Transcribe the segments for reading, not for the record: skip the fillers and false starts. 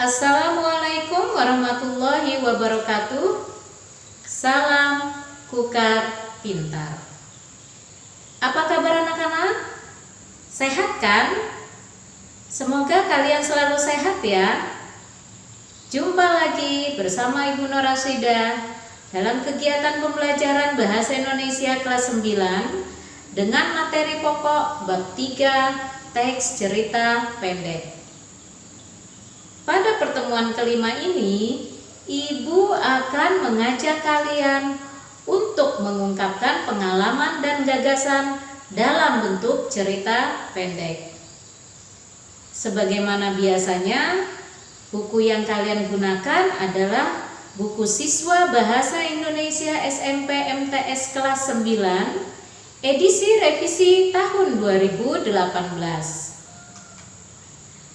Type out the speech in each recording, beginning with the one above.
Assalamualaikum warahmatullahi wabarakatuh. Salam Kukar Pintar. Apa kabar anak-anak? Sehat kan? Semoga kalian selalu sehat ya. Jumpa lagi bersama Ibu Nur Rasyidah dalam kegiatan pembelajaran Bahasa Indonesia kelas 9 dengan materi pokok bab 3 teks cerita pendek. Pada pertemuan kelima ini, Ibu akan mengajak kalian untuk mengungkapkan pengalaman dan gagasan dalam bentuk cerita pendek. Sebagaimana biasanya, buku yang kalian gunakan adalah buku Siswa Bahasa Indonesia SMP MTS kelas 9, edisi revisi tahun 2018.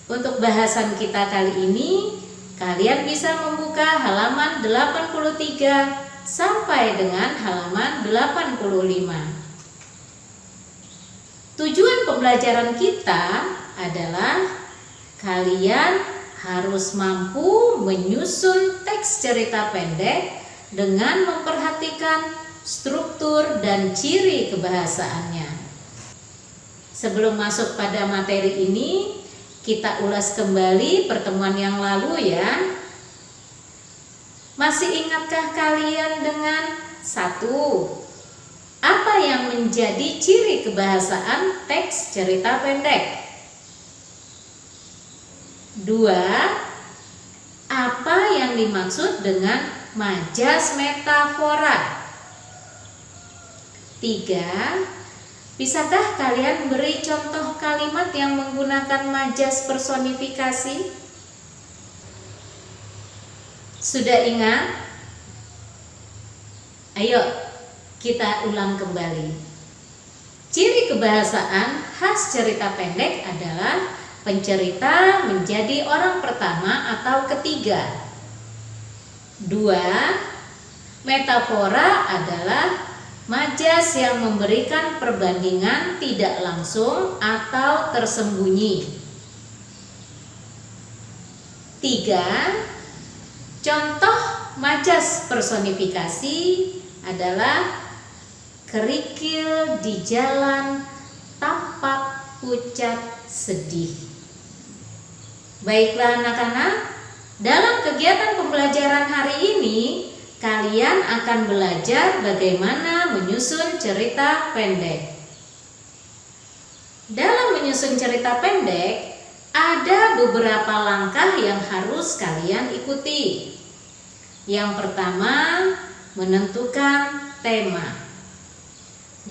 Untuk bahasan kita kali ini, kalian bisa membuka halaman 83 sampai dengan halaman 85. Tujuan pembelajaran kita adalah kalian harus mampu menyusun teks cerita pendek dengan memperhatikan struktur dan ciri kebahasaannya. Sebelum masuk pada materi ini, kita ulas kembali pertemuan yang lalu ya. Masih ingatkah kalian dengan 1. Apa yang menjadi ciri kebahasaan teks cerita pendek? 2. Apa yang dimaksud dengan majas metafora? 3. Bisakah kalian beri contoh kalimat yang menggunakan majas personifikasi? Sudah ingat? Ayo kita ulang kembali. Ciri kebahasaan khas cerita pendek adalah pencerita menjadi orang pertama atau ketiga. 2. Metafora adalah majas yang memberikan perbandingan tidak langsung atau tersembunyi. 3. Contoh majas personifikasi adalah kerikil di jalan tampak pucat sedih. Baiklah anak-anak, dalam kegiatan pembelajaran hari ini kalian akan belajar bagaimana menyusun cerita pendek. Dalam menyusun cerita pendek, ada beberapa langkah yang harus kalian ikuti. Yang pertama, menentukan tema.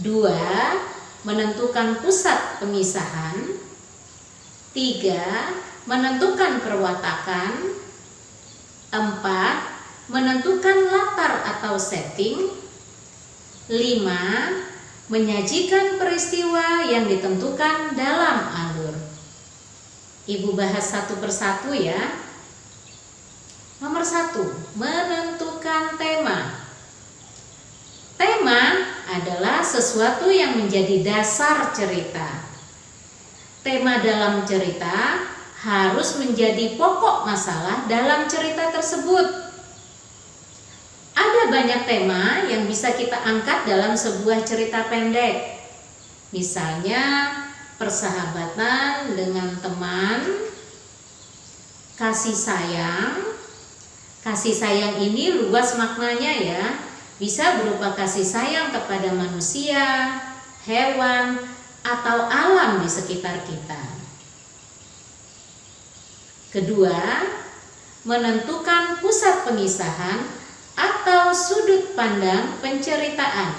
2. Menentukan pusat pemisahan. 3. Menentukan perwatakan. 4. Menentukan latar atau setting. 5. Menyajikan peristiwa yang ditentukan dalam alur. Ibu bahas satu persatu ya. Nomor 1, menentukan tema. Tema adalah sesuatu yang menjadi dasar cerita. Tema dalam cerita harus menjadi pokok masalah dalam cerita tersebut. Ada banyak tema yang bisa kita angkat dalam sebuah cerita pendek. Misalnya persahabatan dengan teman, kasih sayang. Kasih sayang ini luas maknanya ya. Bisa berupa kasih sayang kepada manusia, hewan, atau alam di sekitar kita. Kedua, menentukan pusat pemisahan atau sudut pandang penceritaan.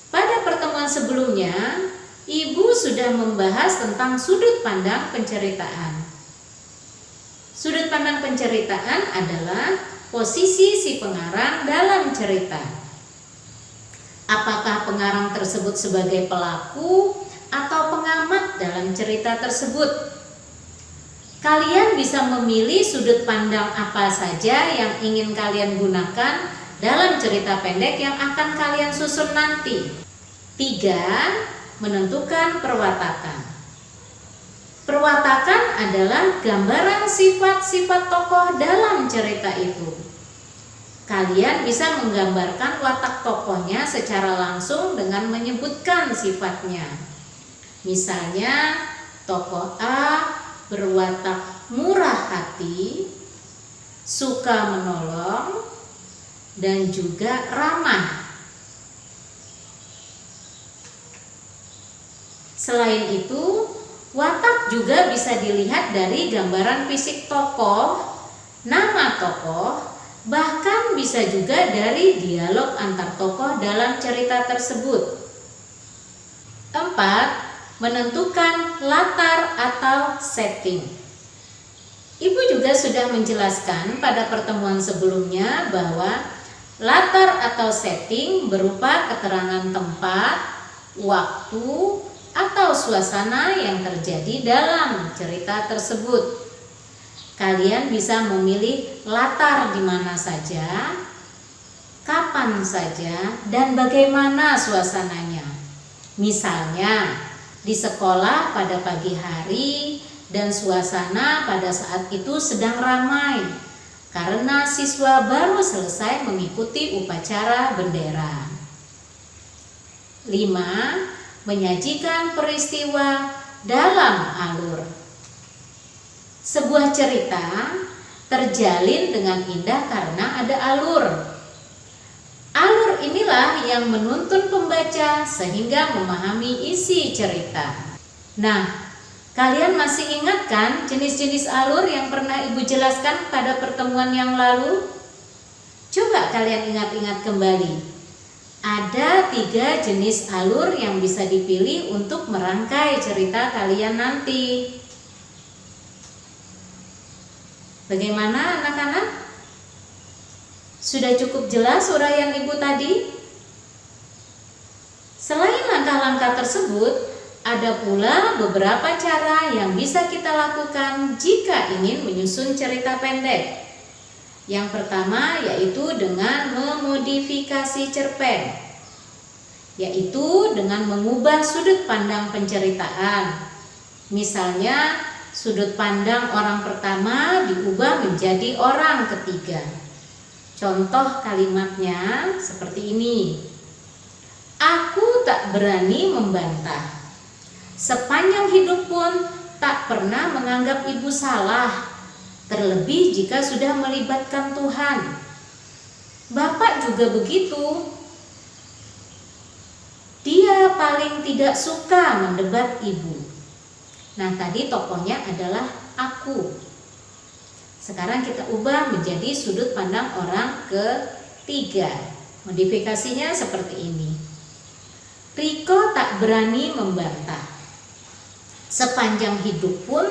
Pada pertemuan sebelumnya, Ibu sudah membahas tentang sudut pandang penceritaan. Sudut pandang penceritaan adalah posisi si pengarang dalam cerita. Apakah pengarang tersebut sebagai pelaku atau pengamat dalam cerita tersebut? Kalian bisa memilih sudut pandang apa saja yang ingin kalian gunakan dalam cerita pendek yang akan kalian susun nanti. 3. Menentukan perwatakan. Perwatakan adalah gambaran sifat-sifat tokoh dalam cerita itu. Kalian bisa menggambarkan watak tokohnya secara langsung dengan menyebutkan sifatnya. Misalnya, tokoh A berwatak murah hati, suka menolong, dan juga ramah. Selain itu, watak juga bisa dilihat dari gambaran fisik tokoh, nama tokoh, bahkan bisa juga dari dialog antar tokoh dalam cerita tersebut. 4. Menentukan latar atau setting. Ibu juga sudah menjelaskan pada pertemuan sebelumnya bahwa latar atau setting berupa keterangan tempat, waktu, atau suasana yang terjadi dalam cerita tersebut. Kalian bisa memilih latar di mana saja, kapan saja, dan bagaimana suasananya. Misalnya, di sekolah pada pagi hari dan suasana pada saat itu sedang ramai karena siswa baru selesai mengikuti upacara bendera. 5. Menyajikan peristiwa dalam alur. Sebuah cerita terjalin dengan indah karena ada alur. Alur inilah yang menuntun pembaca sehingga memahami isi cerita. Nah, kalian masih ingat kan jenis-jenis alur yang pernah Ibu jelaskan pada pertemuan yang lalu? Coba kalian ingat-ingat kembali. Ada 3 jenis alur yang bisa dipilih untuk merangkai cerita kalian nanti. Bagaimana anak-anak? Sudah cukup jelas uraian Ibu tadi? Selain langkah-langkah tersebut, ada pula beberapa cara yang bisa kita lakukan jika ingin menyusun cerita pendek. Yang pertama yaitu dengan memodifikasi cerpen, yaitu dengan mengubah sudut pandang penceritaan. Misalnya, sudut pandang orang pertama diubah menjadi orang ketiga. Contoh kalimatnya seperti ini. Aku tak berani membantah. Sepanjang hidup pun tak pernah menganggap ibu salah, terlebih jika sudah melibatkan Tuhan. Bapak juga begitu. Dia paling tidak suka mendebat ibu. Nah, tadi tokohnya adalah aku. Sekarang kita ubah menjadi sudut pandang orang ketiga. Modifikasinya seperti ini. Riko tak berani membantah. Sepanjang hidup pun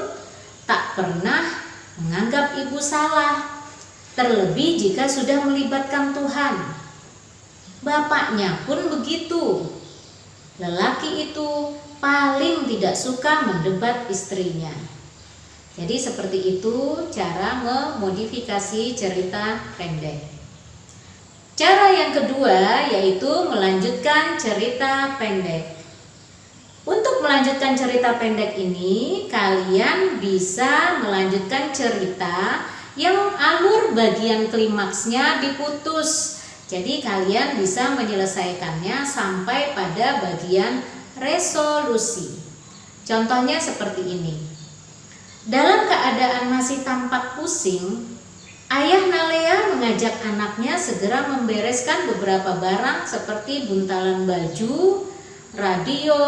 tak pernah menganggap ibu salah, terlebih jika sudah melibatkan Tuhan. Bapaknya pun begitu. Lelaki itu paling tidak suka mendebat istrinya. Jadi seperti itu cara memodifikasi cerita pendek. Cara yang kedua yaitu melanjutkan cerita pendek. Untuk melanjutkan cerita pendek ini, kalian bisa melanjutkan cerita yang alur bagian klimaksnya diputus. Jadi kalian bisa menyelesaikannya sampai pada bagian resolusi. Contohnya seperti ini. Dalam keadaan masih tampak pusing, ayah Nalea mengajak anaknya segera membereskan beberapa barang seperti buntalan baju, radio,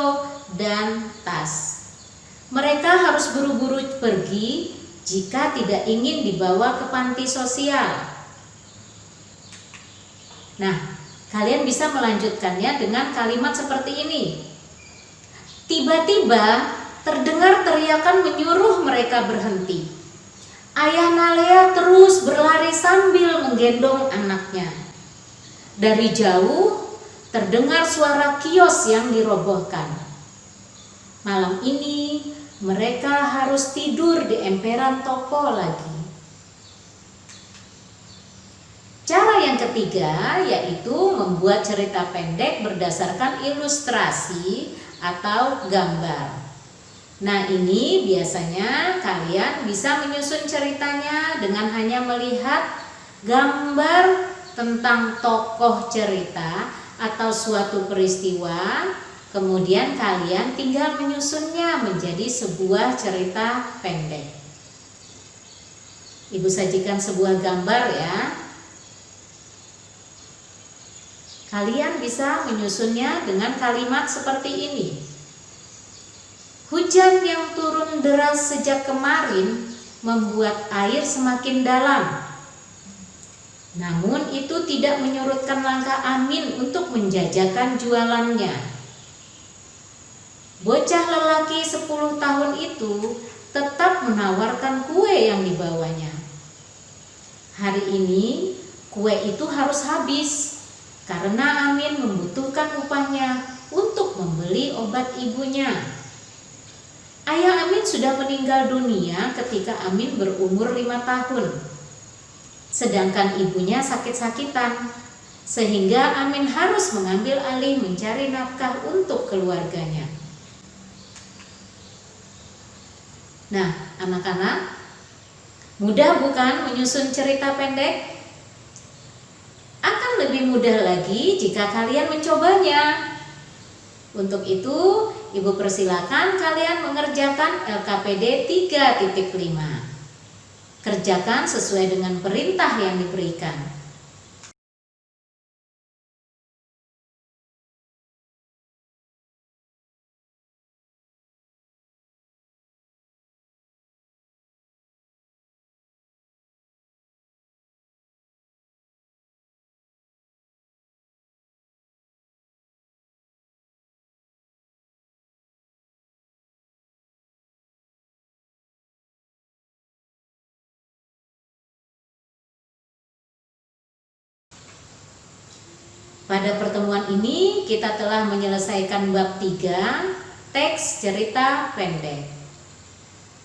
dan tas. Mereka harus buru-buru pergi jika tidak ingin dibawa ke panti sosial. Nah, kalian bisa melanjutkannya dengan kalimat seperti ini. Tiba-tiba terdengar teriakan menyuruh mereka berhenti. Ayah Nalea terus berlari sambil menggendong anaknya. Dari jauh terdengar suara kios yang dirobohkan. Malam ini mereka harus tidur di emperan toko lagi. Cara yang ketiga yaitu membuat cerita pendek berdasarkan ilustrasi atau gambar. Nah, ini biasanya kalian bisa menyusun ceritanya dengan hanya melihat gambar tentang tokoh cerita atau suatu peristiwa, kemudian kalian tinggal menyusunnya menjadi sebuah cerita pendek. Ibu sajikan sebuah gambar ya. Kalian bisa menyusunnya dengan kalimat seperti ini. Hujan yang turun deras sejak kemarin membuat air semakin dalam. Namun itu tidak menyurutkan langkah Amin untuk menjajakan jualannya. Bocah lelaki 10 tahun itu tetap menawarkan kue yang dibawanya. Hari ini kue itu harus habis karena Amin membutuhkan upahnya untuk membeli obat ibunya. Ayah Amin sudah meninggal dunia ketika Amin berumur 5 tahun. Sedangkan ibunya sakit-sakitan, sehingga Amin harus mengambil alih mencari nafkah untuk keluarganya. Nah, anak-anak, mudah bukan menyusun cerita pendek? Akan lebih mudah lagi jika kalian mencobanya. Untuk itu, Ibu persilakan kalian mengerjakan LKPD 3.5. Kerjakan sesuai dengan perintah yang diberikan. Pada pertemuan ini kita telah menyelesaikan bab 3, teks cerita pendek.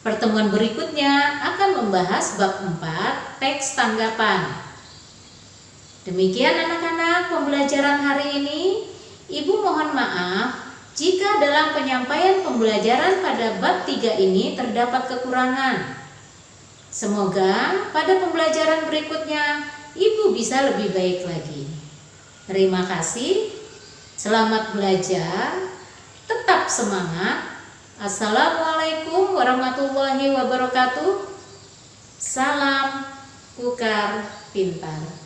Pertemuan berikutnya akan membahas bab 4, teks tanggapan. Demikian anak-anak pembelajaran hari ini. Ibu mohon maaf jika dalam penyampaian pembelajaran pada bab 3 ini terdapat kekurangan. Semoga pada pembelajaran berikutnya Ibu bisa lebih baik lagi. Terima kasih, selamat belajar, tetap semangat. Assalamualaikum warahmatullahi wabarakatuh. Salam Kukar Pintar.